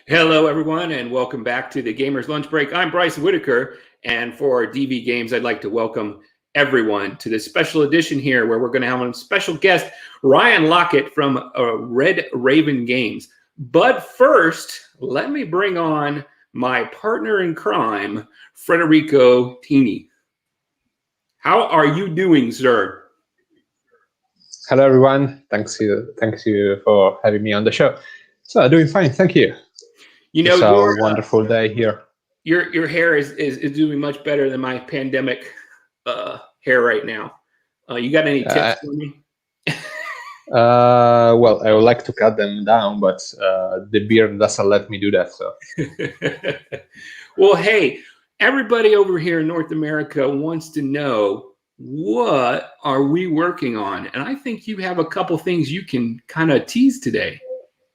Hello, everyone, and welcome back to the Gamers Lunch Break. I'm Bryce Whitaker, and for DV Games, I'd like to welcome everyone to this special edition here where we're going to have a special guest, Ryan Laukat from Red Raven Games. But first, let me bring on my partner in crime, Federico Tini. How are you doing, sir? Hello, everyone. Thanks you for having me on the show. So, doing fine, thank you. You know, it's a wonderful day here. Your hair is doing much better than my pandemic hair right now. You got any tips for me? Well, I would like to cut them down, but the beard doesn't let me do that. So, well, hey, everybody over here in North America wants to know, what are we working on? And I think you have a couple things you can kind of tease today.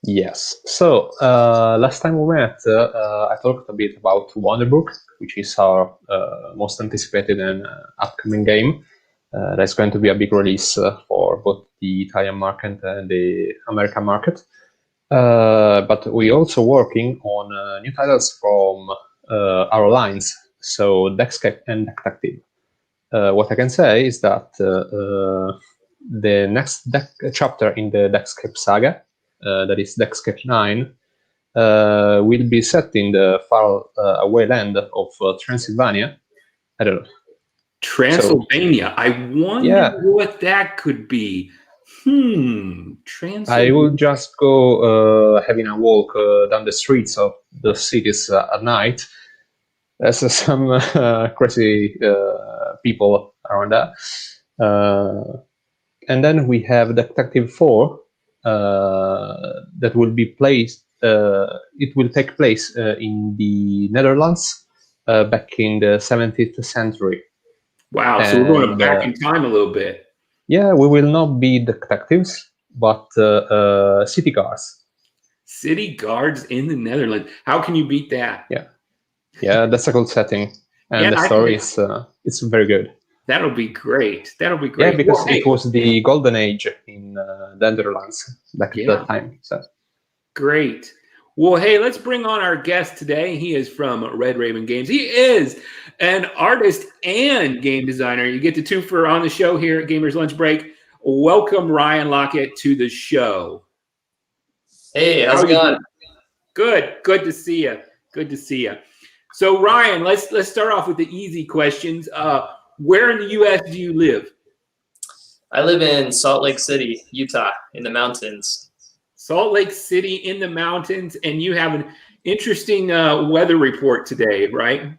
Yes. So last time we met, I talked a bit about Wonderbook, which is our most anticipated and upcoming game. That's going to be a big release for both the Italian market and the American market. But we're also working on new titles from our lines, so Deckscape and Detective. What I can say is that the next chapter in the Deckscape saga, that is Deckscape 9, will be set in the far away land of Transylvania. I don't know. Transylvania. So, I wonder what that could be. I would just go having a walk down the streets of the cities at night. There's some crazy people around that. And then we have Detective 4 that will be placed. It will take place in the Netherlands back in the 17th century. Wow! So we're going back in time a little bit. Yeah, we will not be detectives, but city guards. City guards in the Netherlands. How can you beat that? Yeah, that's a cool setting, and the story is it's very good. That'll be great. That'll be great. Yeah, because it was the golden age in the Netherlands back at that time. So. Great. Well, hey, let's bring on our guest today. He is from Red Raven Games. He is an artist and game designer. You get the two for on the show here at Gamers Lunch Break. Welcome, Ryan Laukat, to the show. Hey, how's it going? Good. Good to see you. Good to see you. So, Ryan, let's start off with the easy questions. Where in the U.S. do you live? I live in Salt Lake City, Utah, in the mountains. Salt Lake City in the mountains, and you have an interesting weather report today, right?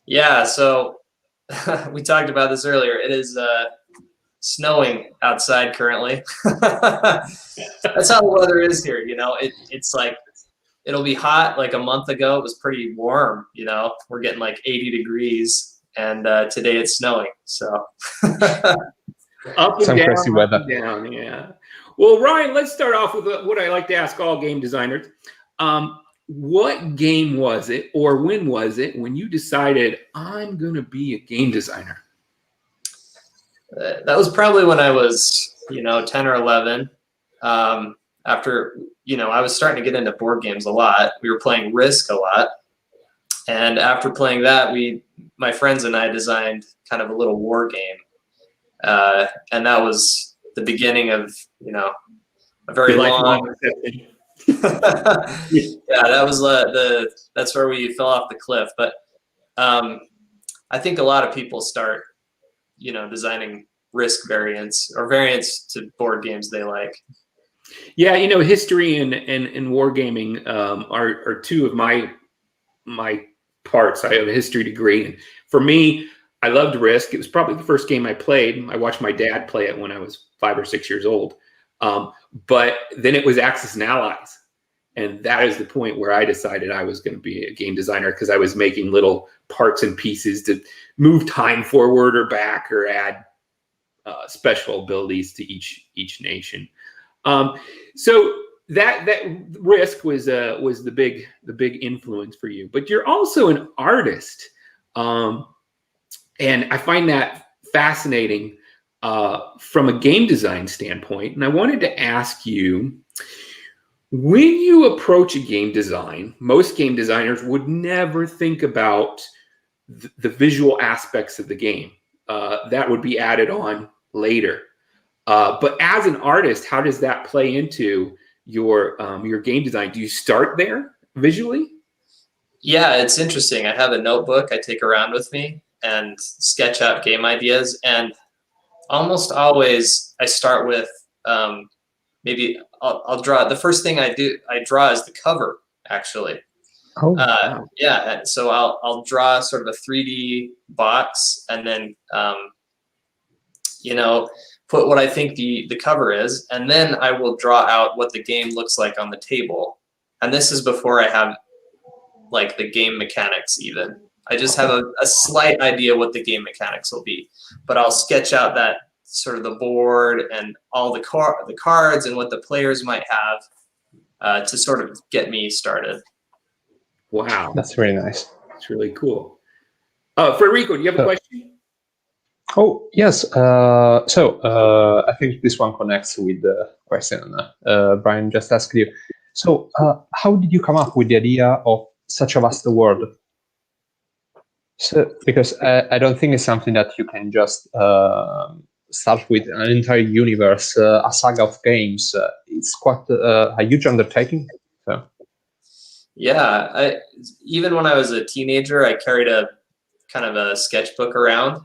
Yeah, so we talked about this earlier. It is snowing outside currently. That's how the weather is here, you know. It's like, it'll be hot. Like a month ago, it was pretty warm, you know. We're getting like 80 degrees, and today it's snowing, so. Up and Some down, crazy weather. Up and down, yeah. Well, Ryan, let's start off with what I like to ask all game designers. What game was it, or when was it, when you decided, I'm going to be a game designer? That was probably when I was, 10 or 11. After, I was starting to get into board games a lot. We were playing Risk a lot. And after playing that, my friends and I designed kind of a little war game. And that was the beginning of, a very long. Yeah, that was that's where we fell off the cliff. But I think a lot of people start, designing Risk variants or variants to board games they like. Yeah, history and wargaming are two of my parts. I have a history degree, and for me, I loved Risk. It was probably the first game I played. I watched my dad play it when I was 5 or 6 years old. But then it was Axis and Allies. And that is the point where I decided I was going to be a game designer, because I was making little parts and pieces to move time forward or back or add special abilities to each nation. So that Risk was the big influence for you. But you're also an artist. And I find that fascinating from a game design standpoint. And I wanted to ask you, When you approach a game design, most game designers would never think about the visual aspects of the game. That would be added on later. But as an artist, how does that play into your game design? Do you start there visually? Yeah, it's interesting. I have a notebook I take around with me and sketch out game ideas. And almost always I start with maybe I'll draw. The first thing I draw is the cover, actually. Oh, wow. Yeah, and so I'll draw sort of a 3D box, and then put what I think the cover is, and then I will draw out what the game looks like on the table. And this is before I have like the game mechanics even. I just have a slight idea what the game mechanics will be, but I'll sketch out that sort of the board and all the cards and what the players might have to sort of get me started. Wow, That's really nice. That's really cool. Federico, do you have a question? Oh, yes. I think this one connects with the question Brian just asked you. So how did you come up with the idea of such a vast world? So, because I don't think it's something that you can just start with an entire universe, a saga of games. It's quite a huge undertaking. So. Yeah, even when I was a teenager, I carried a kind of a sketchbook around,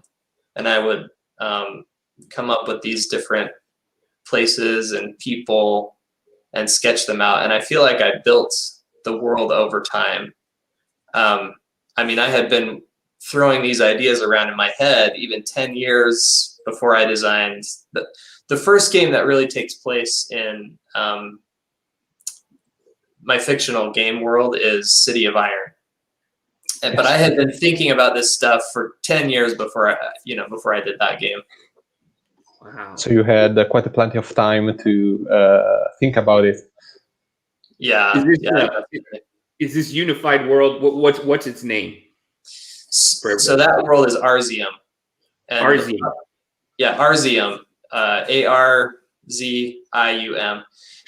and I would come up with these different places and people and sketch them out. And I feel like I built the world over time. I mean, I had been throwing these ideas around in my head even 10 years before I designed the first game that really takes place in my fictional game world is City of Iron. But I had been thinking about this stuff for 10 years before I did that game. Wow. So you had quite a plenty of time to think about it. Yeah. Is this unified world? What's its name? So that world is Arzium. Arzium. Yeah, Arzium. Arzium.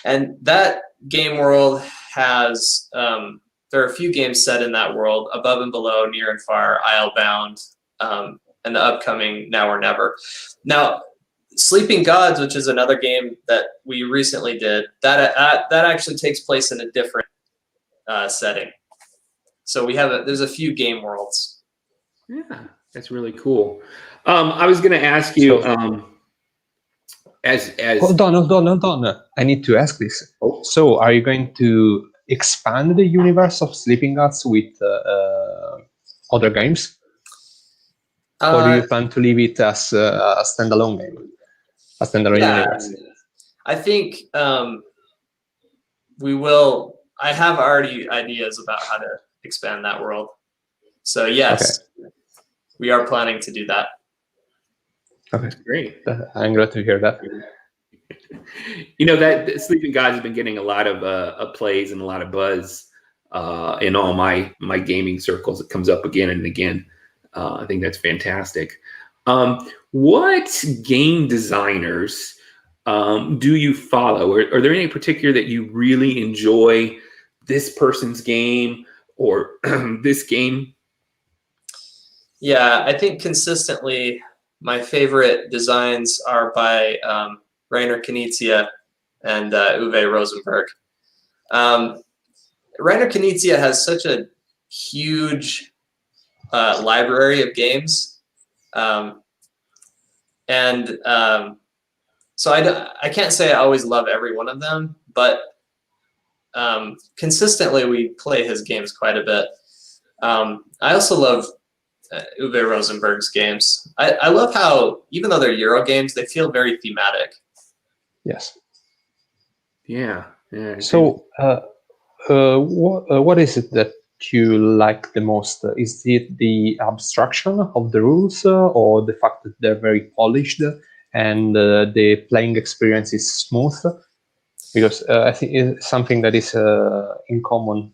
And that game world has there are a few games set in that world: Above and Below, Near and Far, Islebound, and the upcoming Now or Never. Now, Sleeping Gods, which is another game that we recently did, that actually takes place in a different setting. So there's a few game worlds. Yeah, that's really cool. I was going to ask you, as hold on. I need to ask this. So, are you going to expand the universe of Sleeping Gods with other games, or do you plan to leave it as a standalone game, a standalone universe? I think we will. I have already ideas about how to expand that world. So yes, we are planning to do that. Okay, great. I'm glad to hear that. That Sleeping Gods has been getting a lot of plays and a lot of buzz in all my gaming circles. It comes up again and again. I think that's fantastic. What game designers do you follow? Are there any particular that you really enjoy this person's game or this game? Yeah, I think consistently my favorite designs are by Rainer Knizia and Uwe Rosenberg. Rainer Knizia has such a huge library of games, so I can't say I always love every one of them, but consistently we play his games quite a bit. I also love Uwe Rosenberg's games. I love how, even though they're Euro games, they feel very thematic. Yes. Yeah. So, what is it that you like the most? Is it the abstraction of the rules, or the fact that they're very polished and the playing experience is smooth? Because I think it's something that is in common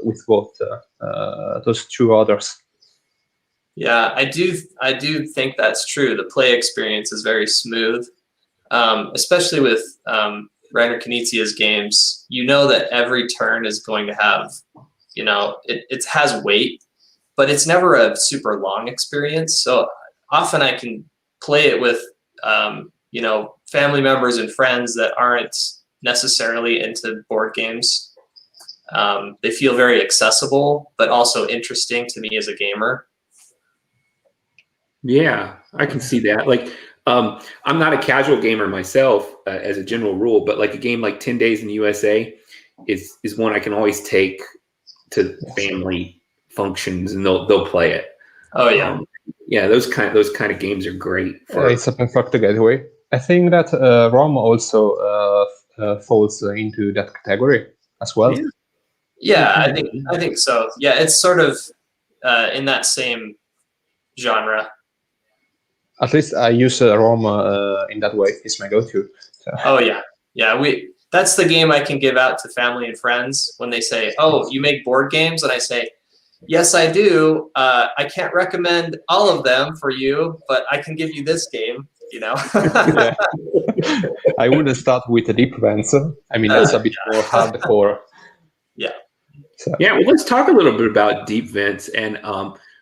with both those two others. Yeah, I do think that's true. The play experience is very smooth, especially with Reiner Knizia's games, you know that every turn is going to have, it has weight, but it's never a super long experience. So often I can play it with, family members and friends that aren't necessarily into board games. They feel very accessible, but also interesting to me as a gamer. Yeah, I can see that. Like, I'm not a casual gamer myself, as a general rule, but like a game like 10 Days in the USA is one I can always take to family functions, and they'll play it. Oh yeah, yeah, those kind of games are great. It's a perfect gateway. I think that Rome also falls into that category as well. Yeah, I think so. Yeah, it's sort of in that same genre. At least I use Rome in that way. It's my go-to. So. Oh yeah. That's the game I can give out to family and friends when they say, "Oh, you make board games?" And I say, "Yes, I do. I can't recommend all of them for you, but I can give you this game." Yeah. I wouldn't start with the deep vents. I mean, that's a bit more hardcore. Yeah. So. Yeah. Well, let's talk a little bit about deep vents. And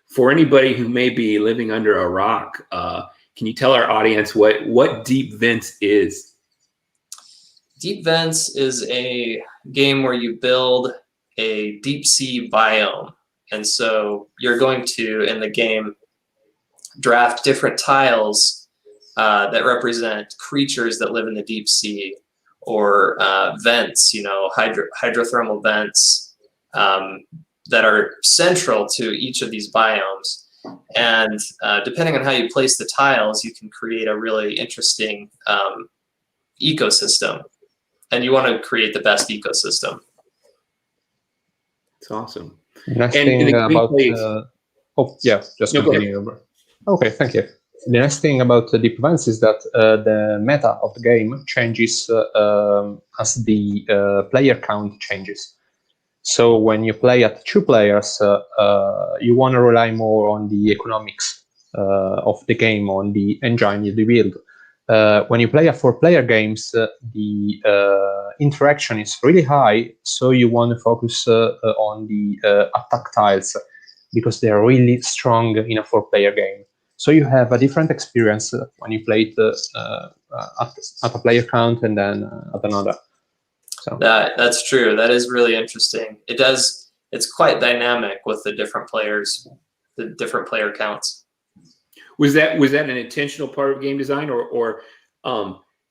for anybody who may be living under a rock, can you tell our audience what deep vents is? Deep Vents is a game where you build a deep sea biome. And so you're going to, in the game, draft different tiles that represent creatures that live in the deep sea, or vents, hydrothermal vents that are central to each of these biomes. And depending on how you place the tiles, you can create a really interesting ecosystem. And you want to create the best ecosystem. It's awesome. Next thing about just continue. Okay, thank you. The next thing about Deep Vents is that the meta of the game changes as the player count changes. So when you play at 2 players, you want to rely more on the economics of the game, on the engine you build. When you play at 4-player games, the interaction is really high, so you want to focus on the attack tiles because they are really strong in a 4-player game. So you have a different experience when you play it at a player count and then at another. So that's true. That is really interesting. It's quite dynamic with the different players, the different player counts. Was that an intentional part of game design, or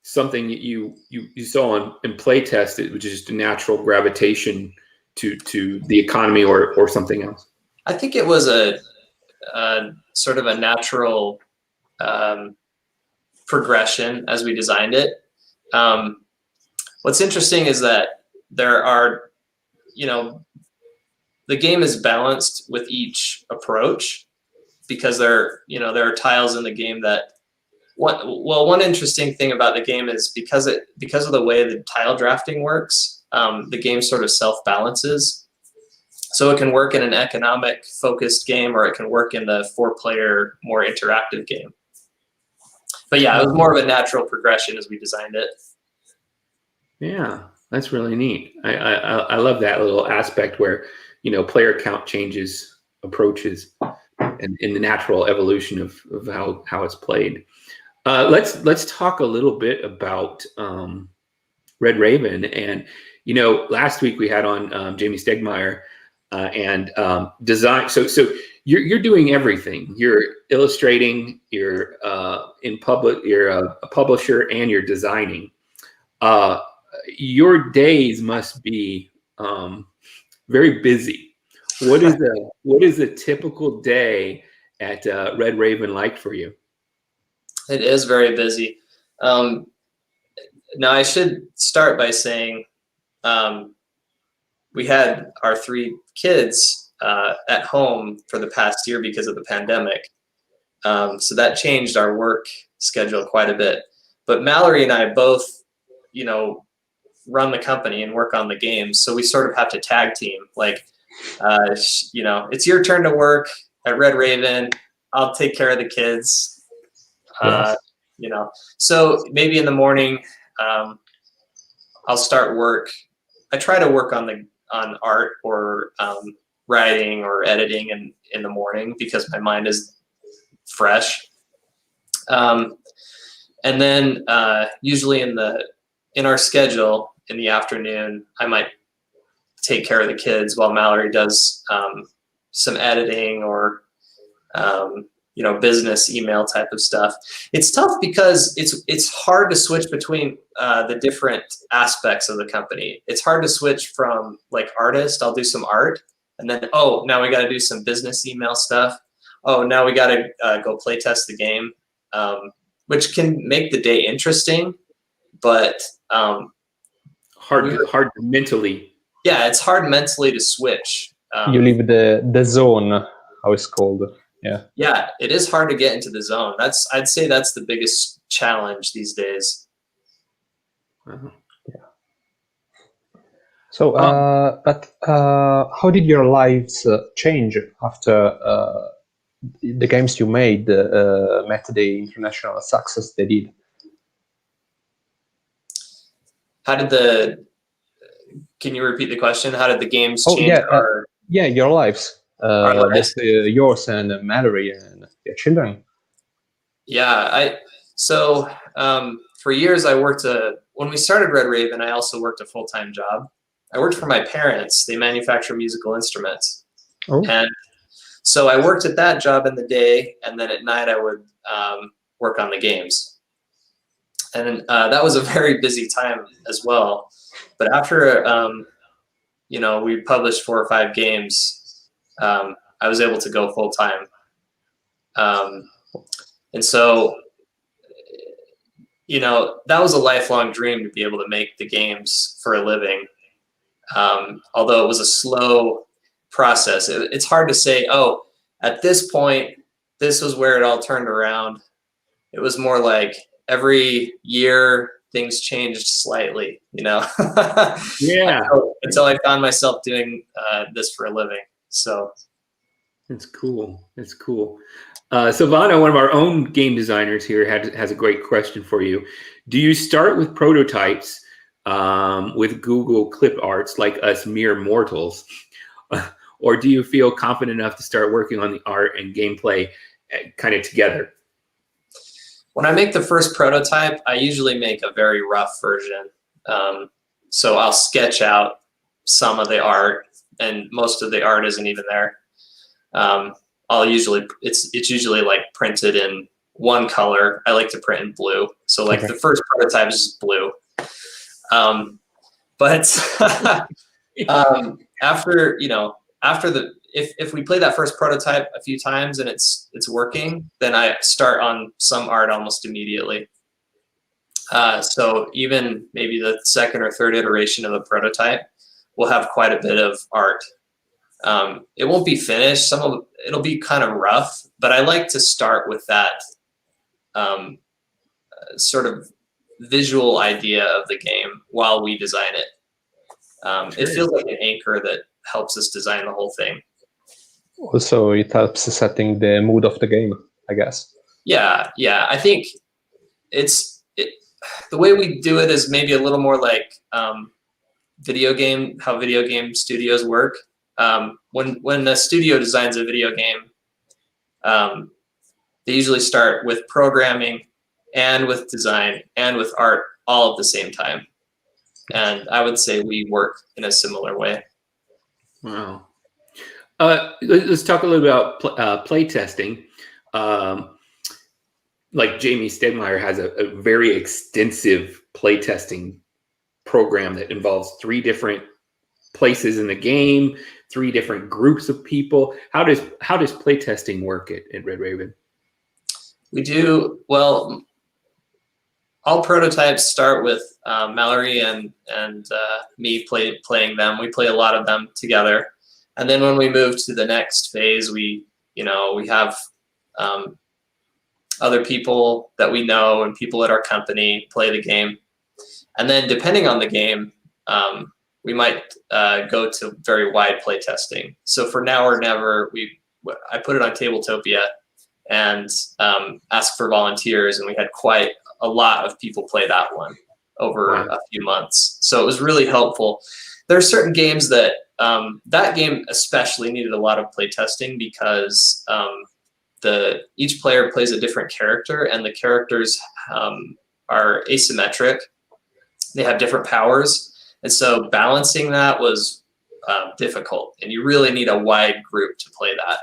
something you saw in playtest, which is just a natural gravitation to the economy, or something else? I think it was a sort of a natural progression as we designed it. What's interesting is that there are, the game is balanced with each approach, because there are tiles in the game that one interesting thing about the game is because of the way the tile drafting works, the game sort of self-balances. So it can work in an economic focused game, or it can work in the 4-player more interactive game. But yeah, it was more of a natural progression as we designed it. Yeah, that's really neat. I love that little aspect where, player count changes approaches and in the natural evolution of how it's played. Let's talk a little bit about Red Raven. And last week we had on Jamie Stegmeyer and design. So you're doing everything. You're illustrating. You're in public. You're a publisher, and you're designing. Your days must be very busy. What is a typical day at Red Raven like for you? It is very busy. Now I should start by saying we had our 3 kids at home for the past year because of the pandemic. So that changed our work schedule quite a bit. But Mallory and I both, run the company and work on the games. So we sort of have to tag team. Like, it's your turn to work at Red Raven. I'll take care of the kids. Yes. So maybe in the morning, I'll start work. I try to work on art or writing or editing in the morning because my mind is fresh. And then usually in our schedule in the afternoon, I might take care of the kids while Mallory does some editing or business email type of stuff. It's tough because it's hard to switch between the different aspects of the company. It's hard to switch from like artist, I'll do some art, and then now we got to do some business email stuff. Now we got to go play test the game, which can make the day interesting, but hard mentally. Yeah, it's hard mentally to switch. You leave the zone, how it's called. Yeah, it is hard to get into the zone. I'd say that's the biggest challenge these days. Uh-huh. Yeah. So, but how did your lives change after the games you made met the international success they did? Can you repeat the question? How did the games change your lives? Yours and Mallory and your children. Yeah, for years I worked when we started Red Raven, I also worked a full-time job. I worked for my parents. They manufacture musical instruments. And so I worked at that job in the day, and then at night I would work on the games. And that was a very busy time as well. But after we published 4 or 5 games, I was able to go full time. And so, that was a lifelong dream to be able to make the games for a living. Although it was a slow process. It's hard to say, at this point, this was where it all turned around. It was more like every year things changed slightly, Yeah. until I found myself doing this for a living. So that's cool. That's cool. Savannah, one of our own game designers here, has a great question for you. Do you start with prototypes with Google clip arts like us mere mortals, or do you feel confident enough to start working on the art and gameplay kind of together? When I make the first prototype, I usually make a very rough version. So I'll sketch out some of the art, and most of the art isn't even there. It's usually like printed in one color. I like to print in blue. So like the first prototype is just blue. After if we play that first prototype a few times and it's working, then I start on some art almost immediately. So even maybe the second or third iteration of the prototype will have quite a bit of art. It won't be finished. It'll be kind of rough, but I like to start with that sort of visual idea of the game while we design it. It feels like an anchor that helps us design the whole thing. Also, it helps setting the mood of the game, I guess. Yeah. I think the way we do it is maybe a little more like how video game studios work. When a studio designs a video game, they usually start with programming and with design and with art all at the same time. And I would say we work in a similar way. Wow. Let's talk a little about playtesting. Like Jamie Stegmaier has a very extensive playtesting program that involves 3 different places in the game, 3 different groups of people. How does playtesting work at Red Raven? We do, well, all prototypes start with Mallory and me playing them. We play a lot of them together. And then when we move to the next phase, we have other people that we know and people at our company play the game. And then depending on the game, we might go to very wide play testing. So for Now or Never, I put it on Tabletopia and asked for volunteers, and we had quite a lot of people play that one. over a few months. So it was really helpful. There are certain games that that game especially needed a lot of play testing because each player plays a different character, and the characters are asymmetric. They have different powers, and so balancing that was difficult. And you really need a wide group to play that,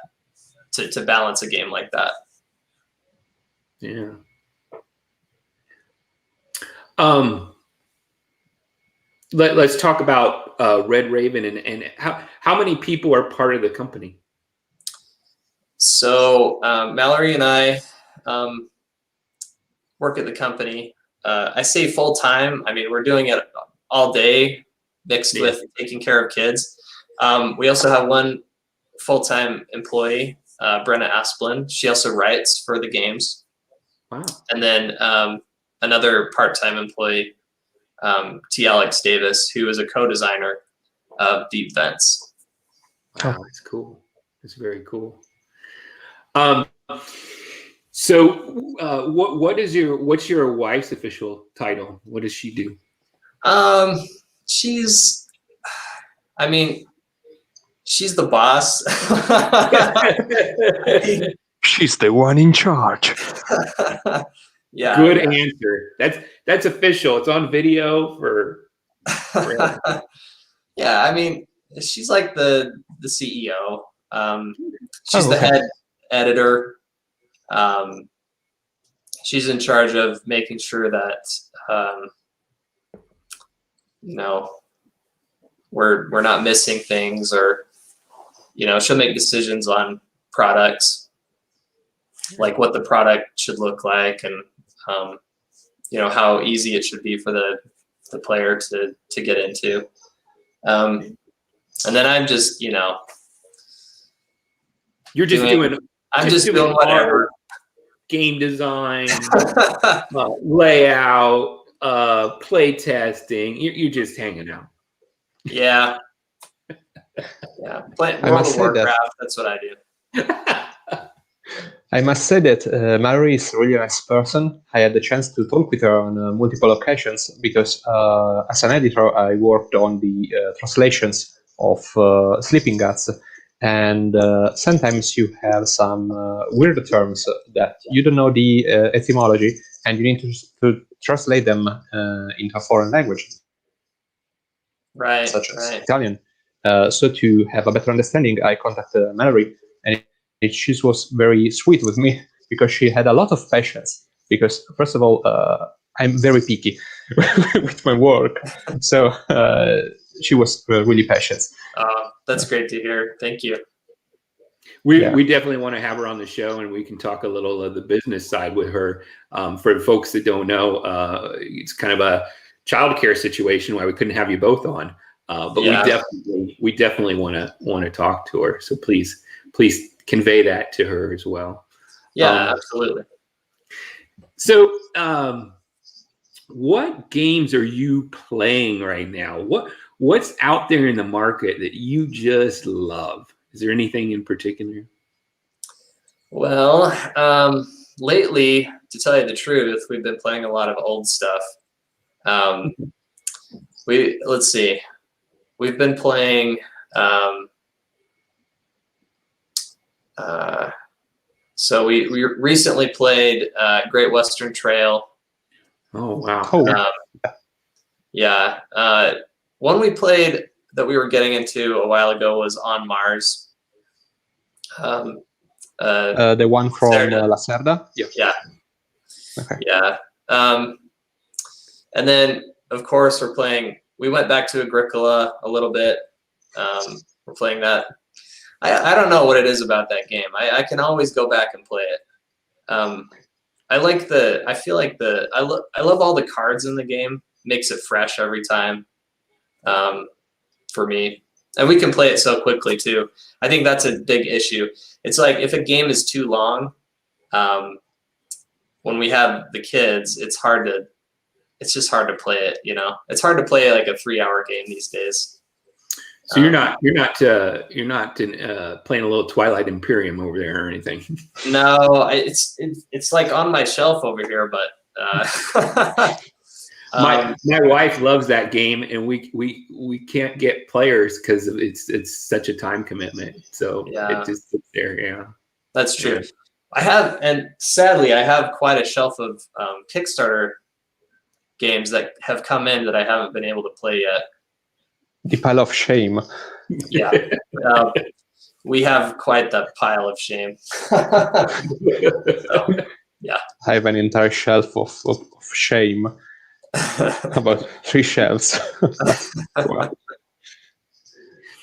to balance a game like that. Yeah. Let's talk about Red Raven and how many people are part of the company. So Mallory and I work at the company. I say full time. I mean, we're doing it all day, mixed with taking care of kids. We also have one full-time employee, Brenna Asplin. She also writes for the games. Wow. And then another part-time employee, T. Alex Davis, who is a co-designer of Deep Vents. Wow, that's cool. That's very cool. So what's your wife's official title? What does she do? She's the boss. She's the one in charge. Yeah. Good answer. That's official. It's on video for Yeah, I mean, she's like the CEO. She's the head editor. She's in charge of making sure that we're not missing things, or she'll make decisions on products, like what the product should look like, and how easy it should be for the player to get into. And then I'm just you're just doing whatever. Game design, layout, play testing. You're just hanging out. Yeah. Yeah. Playing World of Warcraft, that's what I do. I must say that Mallory is a really nice person. I had the chance to talk with her on multiple occasions because as an editor, I worked on the translations of Sleeping Guts. And sometimes you have some weird terms that you don't know the etymology, and you need to translate them into a foreign language, right? Such as Italian. So to have a better understanding, I contacted Mallory, and she was very sweet with me because she had a lot of patience. Because first of all, I'm very picky with my work, so she was really patient. That's great to hear. Thank you. We definitely want to have her on the show, and we can talk a little of the business side with her. For folks that don't know, it's kind of a childcare situation why we couldn't have you both on. But we definitely want to talk to her. So please convey that to her as well. Yeah, absolutely. So, what games are you playing right now? What's out there in the market that you just love? Is there anything in particular? Well, lately, to tell you the truth, we've been playing a lot of old stuff. Let's see. We've been playing. So we recently played Great Western Trail. Oh wow! Yeah. One we played that we were getting into a while ago was On Mars. The one from Lacerda? Yeah. Okay. Yeah. And then, of course, we went back to Agricola a little bit. We're playing that. I don't know what it is about that game. I can always go back and play it. I love all the cards in the game. Makes it fresh every time. For me, and we can play it so quickly too. I think that's a big issue. It's like if a game is too long, when we have the kids, it's just hard to play it. It's hard to play like a 3-hour game these days. So you're not playing a little Twilight Imperium over there or anything? No, it's like on my shelf over here, but My wife loves that game, and we can't get players because it's such a time commitment. So Yeah. it just sits there. Yeah, That's true. Yeah. I have, and sadly, I have quite a shelf of Kickstarter games that have come in that I haven't been able to play yet. The pile of shame. Yeah. We have quite that pile of shame. So, yeah. I have an entire shelf of shame. About 3 shelves. Wow.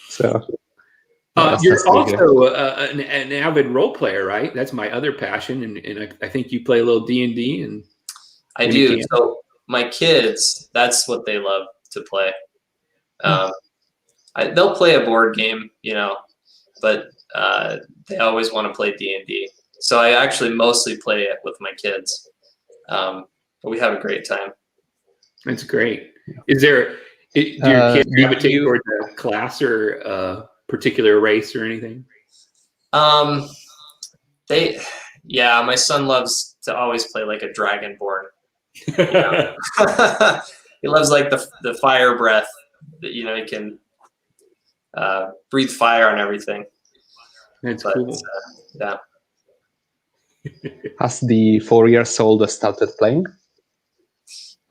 So you're also an avid role player, right? That's my other passion, and I think you play a little D&D. And I do. So my kids, that's what they love to play. They'll play a board game, but they always want to play D&D. So I actually mostly play it with my kids, but we have a great time. That's great. Is there? Do your kids gravitate towards a class or a particular race or anything? My son loves to always play like a dragonborn. He loves like the fire breath that he can breathe fire on everything. That's cool. Yeah. Has the 4-year-old started playing?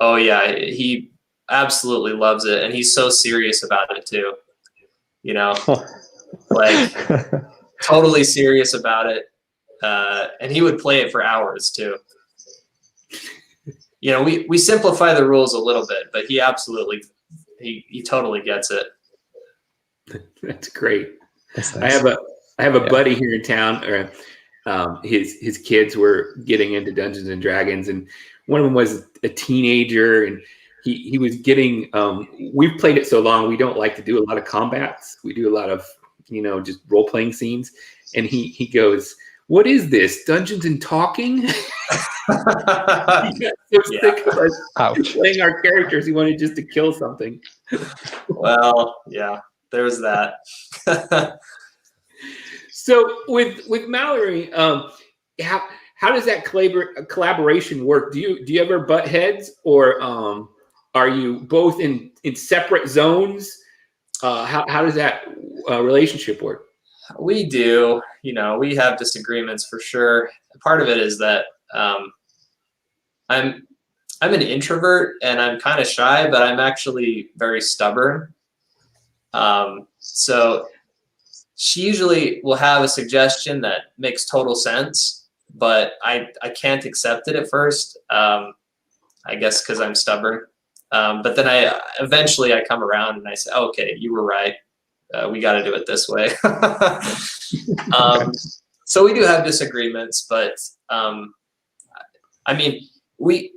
Oh yeah, he absolutely loves it, and he's so serious about it too. Like totally serious about it, and he would play it for hours too. We simplify the rules a little bit, but he absolutely he totally gets it. That's great. That's nice. I have a buddy here in town. His kids were getting into Dungeons and Dragons, and one of them was a teenager, and he was getting. We've played it so long, we don't like to do a lot of combats. We do a lot of just role playing scenes, and he goes, "What is this? Dungeons and Talking?" Sick of us playing our characters. He wanted just to kill something. Well, yeah, there's that. So with Mallory, how does that collaboration work? Do you ever butt heads, or are you both in separate zones? How does that relationship work? We do. We have disagreements for sure. Part of it is that I'm an introvert and I'm kind of shy, but I'm actually very stubborn. So she usually will have a suggestion that makes total sense, but I can't accept it at first. I guess because I'm stubborn. But then I eventually come around and I say, okay, you were right. We got to do it this way. So we do have disagreements, but we,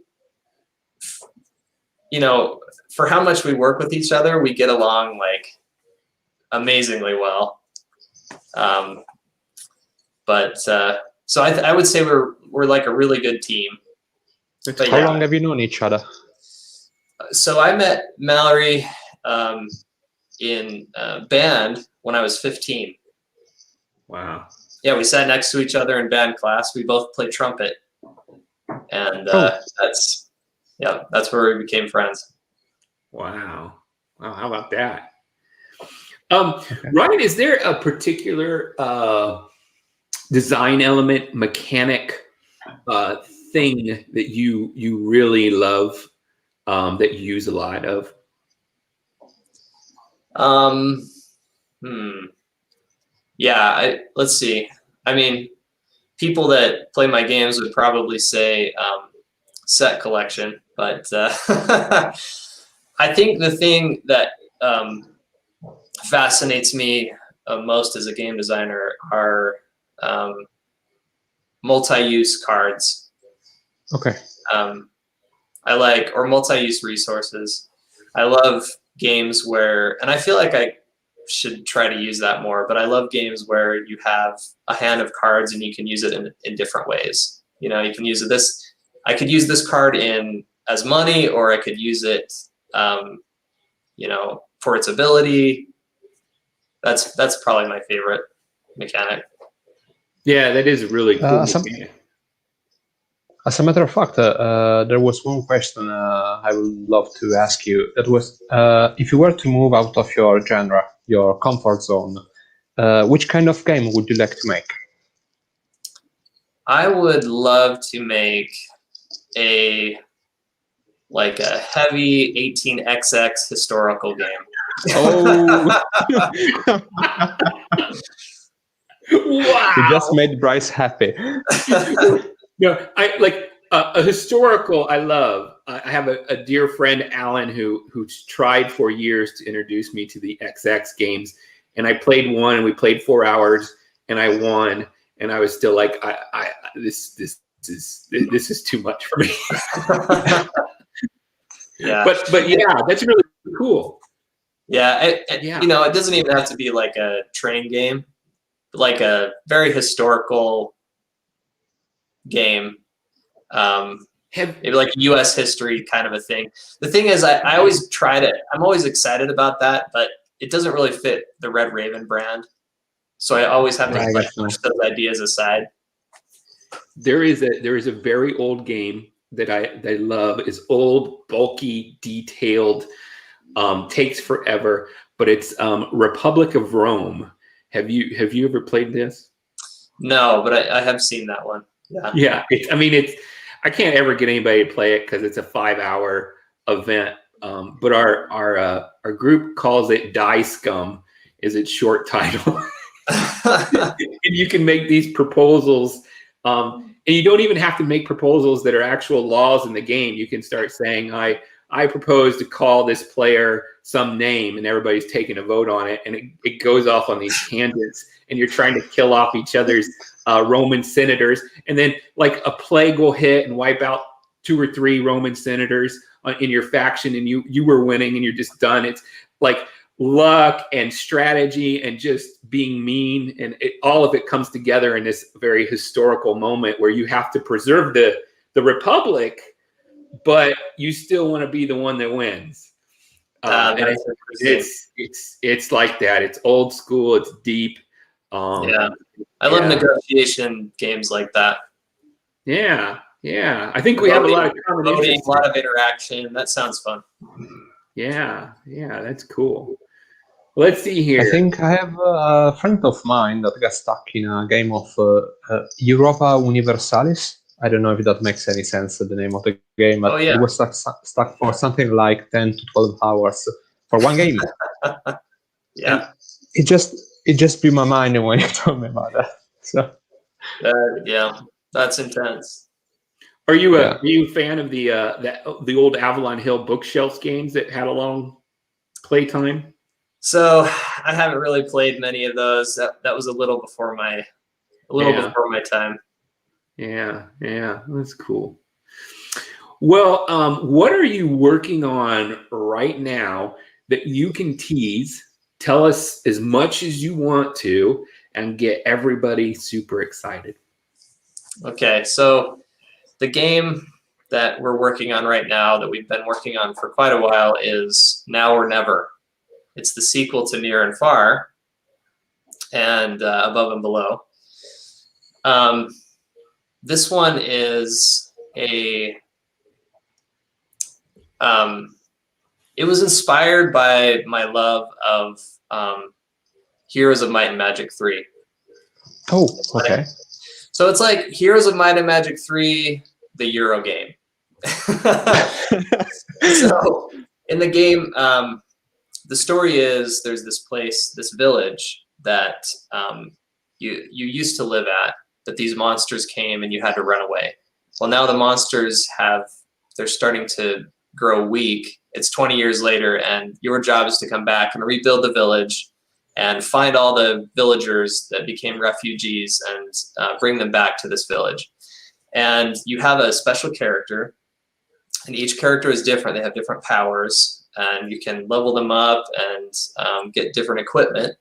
for how much we work with each other, we get along like amazingly well. So I would say we're like a really good team. But how long have you known each other? So I met Mallory in band when I was 15. Wow. Yeah, we sat next to each other in band class. We both played trumpet, and that's where we became friends. Wow. How about that? Ryan, is there a particular design element, mechanic thing that you really love that you use a lot of? Yeah, let's see. People that play my games would probably say set collection, but I think the thing that fascinates me most as a game designer are multi-use cards. Okay. Or multi-use resources. I love games where, and I feel like I should try to use that more, but I love games where you have a hand of cards and you can use it in different ways. You can use this. I could use this card as money, or I could use it, for its ability. That's probably my favorite mechanic. Yeah, that is really cool. As a matter of fact, there was one question I would love to ask you. That was, if you were to move out of your genre, your comfort zone, which kind of game would you like to make? I would love to make a heavy 18xx historical game. Oh, Wow. you just made Bryce happy. No, I like a historical. I love. I have a dear friend, Alan, who's tried for years to introduce me to the XX games, and I played one, and we played 4 hours, and I won, and I was still like, this is too much for me. Yeah, but yeah, that's really cool. yeah, Yeah. You know, it doesn't even have to be like a train game, but like a very historical game. Maybe like U.S. history kind of a thing. The thing is, I always try to. I'm always excited about that, but it doesn't really fit the Red Raven brand. So I always have to like push those ideas aside. There is a very old game that I love. It's old, bulky, detailed, takes forever, but it's Republic of Rome. Have you ever played this? No, but I have seen that one. Yeah. Yeah. I can't ever get anybody to play it because it's a 5-hour event. But our group calls it Die Scum, is its short title. And you can make these proposals, and you don't even have to make proposals that are actual laws in the game. You can start saying, I propose to call this player some name, and everybody's taking a vote on it, and it goes off on these tangents, and you're trying to kill off each other's Roman senators, and then like a plague will hit and wipe out 2 or 3 Roman senators in your faction, and you were winning, and you're just done. It's like luck and strategy and just being mean, and all of it comes together in this very historical moment where you have to preserve the republic, but you still want to be the one that wins. And it's like that. It's old school. It's deep. Yeah, I love negotiation games like that. Yeah. I think we have a lot of common voting, a lot of interaction. That sounds fun. Yeah, that's cool. Let's see here. I think I have a friend of mine that got stuck in a game of Europa Universalis. I don't know if that makes any sense, the name of the game, but it was stuck for something like 10 to 12 hours for one game. Yeah. And it just blew my mind when you told me about that. So yeah, that's intense. Are you a fan of the old Avalon Hill bookshelves games that had a long playtime? So I haven't really played many of those. That was a little before my time. Yeah, that's cool. Well, what are you working on right now that you can tease? Tell us as much as you want to and get everybody super excited. Okay, so the game that we're working on right now, that we've been working on for quite a while, is Now or Never. It's the sequel to Near and Far and Above and Below. This one is it was inspired by my love of Heroes of Might and Magic 3. Oh, okay. So it's like Heroes of Might and Magic 3, the Euro game. So in the game, the story is there's this place, this village that you used to live at, but these monsters came and you had to run away. Well, now the monsters they're starting to grow weak. It's 20 years later, and your job is to come back and rebuild the village and find all the villagers that became refugees and bring them back to this village. And you have a special character, and each character is different. They have different powers, and you can level them up and get different equipment.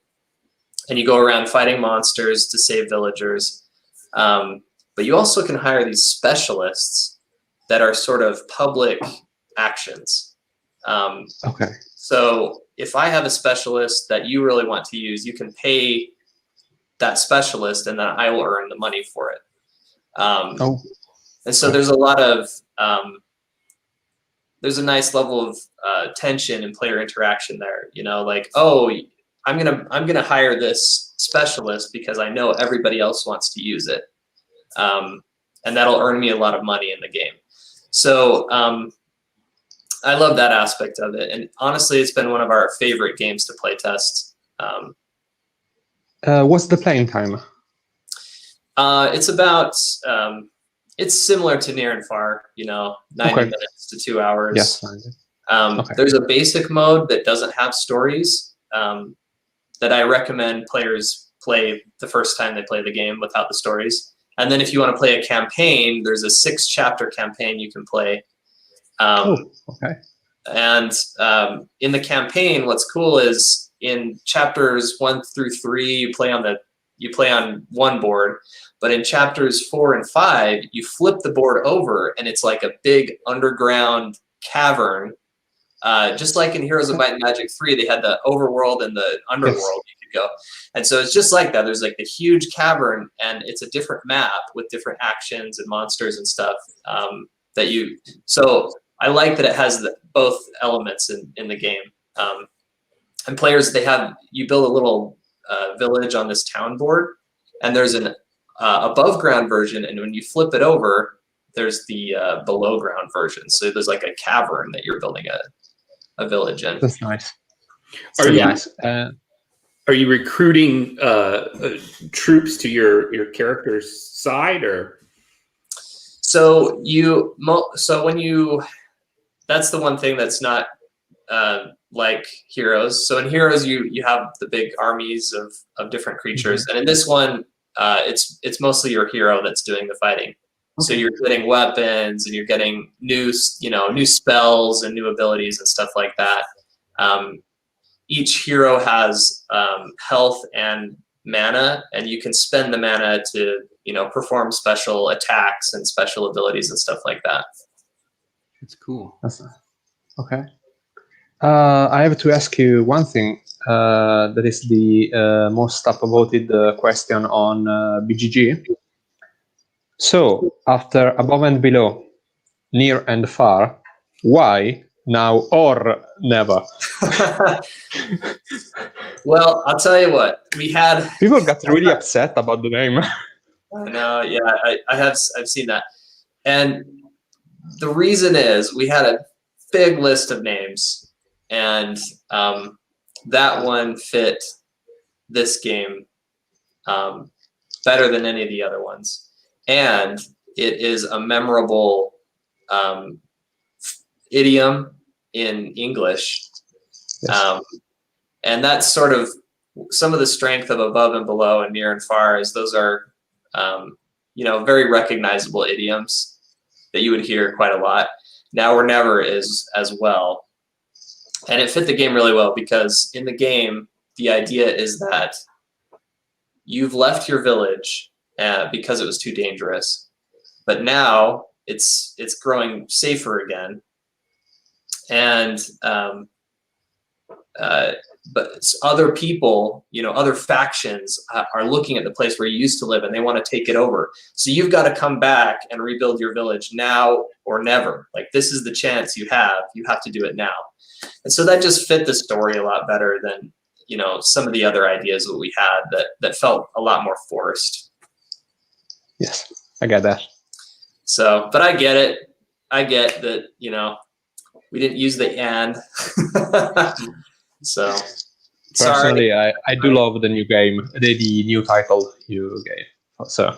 And you go around fighting monsters to save villagers. But you also can hire these specialists that are sort of public actions. Okay. So if I have a specialist that you really want to use, you can pay that specialist, and then I will earn the money for it. And so there's a lot of there's a nice level of tension and player interaction there. You know, like, oh, I'm gonna hire this specialist because I know everybody else wants to use it, and that'll earn me a lot of money in the game. So I love that aspect of it, and honestly, it's been one of our favorite games to play test. What's the playing time? It's about it's similar to Near and Far, you know, 90 minutes to 2 hours. Yes. There's a basic mode that doesn't have stories that I recommend players play the first time they play the game without the stories. And then if you want to play a campaign, there's a 6-chapter campaign you can play. And in the campaign, what's cool is in chapters 1 through 3, you play on one board, but in chapters 4 and 5, you flip the board over, and it's like a big underground cavern. Just like in Heroes of Might and Magic 3, they had the overworld and the underworld you could go. And so it's just like that. There's like the huge cavern, and it's a different map with different actions and monsters and stuff so I like that it has both elements in the game. And players, you build a little village on this town board, and there's an above ground version, and when you flip it over, there's the below ground version. So there's like a cavern that you're building a village in. That's nice. Are you recruiting troops to your character's side, or? So that's the one thing that's not like Heroes. So in Heroes, you have the big armies of different creatures, and in this one, it's mostly your hero that's doing the fighting. Okay. So you're getting weapons, and you're getting new spells and new abilities and stuff like that. Each hero has health and mana, and you can spend the mana to perform special attacks and special abilities and stuff like that. That's cool. Okay. I have to ask you one thing. That is the most upvoted question on BGG. So, after Above and Below, Near and Far, why now or never? Well, I'll tell you what. People got really upset about the name. No, yeah, I've seen that. And the reason is we had a big list of names, and that one fit this game better than any of the other ones. And it is a memorable idiom in English. Yes. And that's sort of some of the strength of Above and Below and Near and Far, is those are very recognizable idioms that you would hear quite a lot. Now or Never is as well. And it fit the game really well, because in the game, the idea is that you've left your village because it was too dangerous, but now it's growing safer again. And but other people, other factions are looking at the place where you used to live, and they want to take it over. So you've got to come back and rebuild your village now or never. Like, this is the chance you have. You have to do it now. And so that just fit the story a lot better than, some of the other ideas that we had that felt a lot more forced. Yes, I get that. So, but I get it. I get that, we didn't use the and. So, personally, I do love the new game, the new title you gave. So,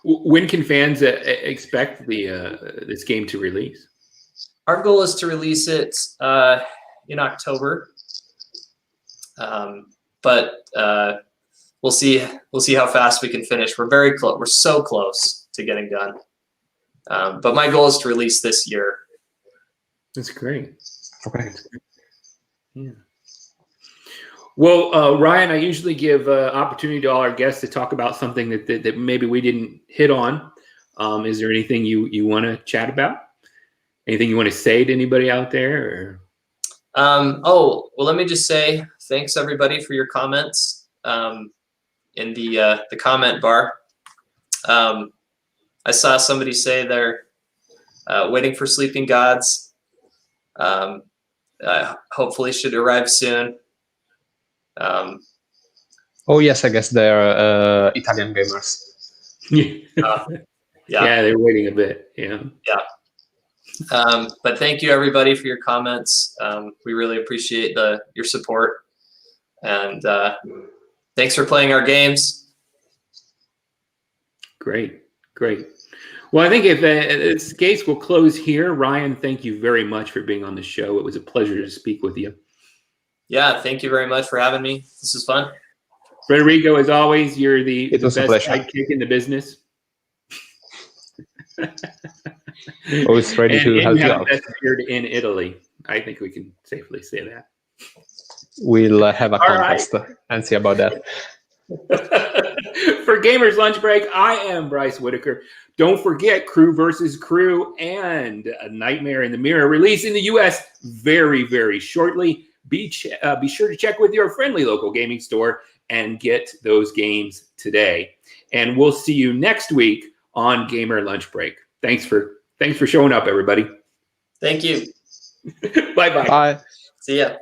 when can fans expect this game to release? Our goal is to release it in October, but we'll see how fast we can finish. We're very close. We're so close to getting done. But my goal is to release this year. That's great. Okay. Yeah. Well, Ryan, I usually give opportunity to all our guests to talk about something that maybe we didn't hit on. Is there anything you want to chat about? Anything you want to say to anybody out there? Well, let me just say thanks, everybody, for your comments in the comment bar. I saw somebody say they're waiting for Sleeping Gods. Hopefully should arrive soon. Oh yes, I guess they're Italian gamers. Yeah. They're waiting a bit. Yeah. But thank you everybody for your comments. We really appreciate your support, and thanks for playing our games. Great. Well, I think if this case, we'll close here. Ryan, thank you very much for being on the show. It was a pleasure to speak with you. Yeah, thank you very much for having me. This was fun. Federico, as always, you're the best sidekick in the business. Always ready to help you out. Best beard in Italy. I think we can safely say that. We'll have a contest and see about that. For Gamers Lunch Break, I am Bryce Whitaker. Don't forget Crew versus Crew and A Nightmare in the Mirror release in the U.S. very, very shortly. Be sure to check with your friendly local gaming store and get those games today. And we'll see you next week on Gamer Lunch Break. Thanks for showing up, everybody. Thank you. Bye-bye. Bye. See ya.